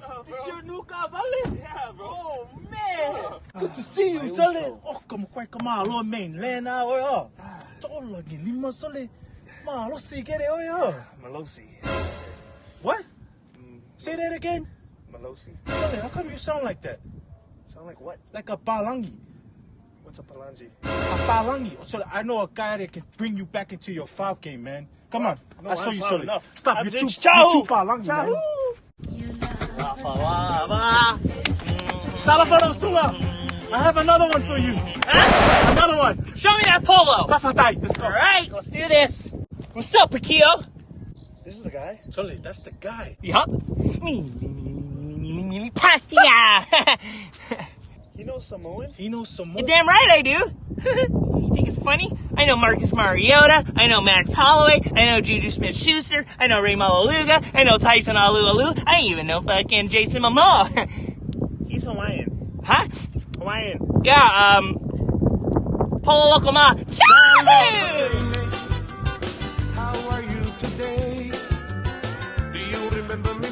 up, This bro? your new car, Vale? Yeah, bro. Oh, man. Good to see you, Jolly. Oh, come on, come on, mainland now, oh. Jolly, lima sole. Ma, lo si get it, oh. Melosi. What? Say that again. Melosi. Jolly, how come you sound like that? Sound like what? Like a palangi. What's a palangi? A palangi. So I know a guy that can bring you back into your 5 game, man. Come on. No, I'll show I'm you, fine Sully. enough. Stop. I'm You're just too chow. palangi, Chow. man. Salafaro Sula. I have another one for you. Huh? Another one. Show me that polo. Fafatai. Let's go. All right, let's do this. What's up, Pakio? This is the guy? Sully, that's the guy. Yup. Patia. He knows Samoan? He knows some more. You're damn right I do. You think it's funny? I know Marcus Mariota. I know Max Holloway. I know Juju Smith-Schuster. I know Ray Malaluga. I know Tyson Alualu. I even know fucking Jason Momoa. He's Hawaiian. Huh? Hawaiian. Yeah, Polo Lokoma. Charlie! How are you today? Do you remember me?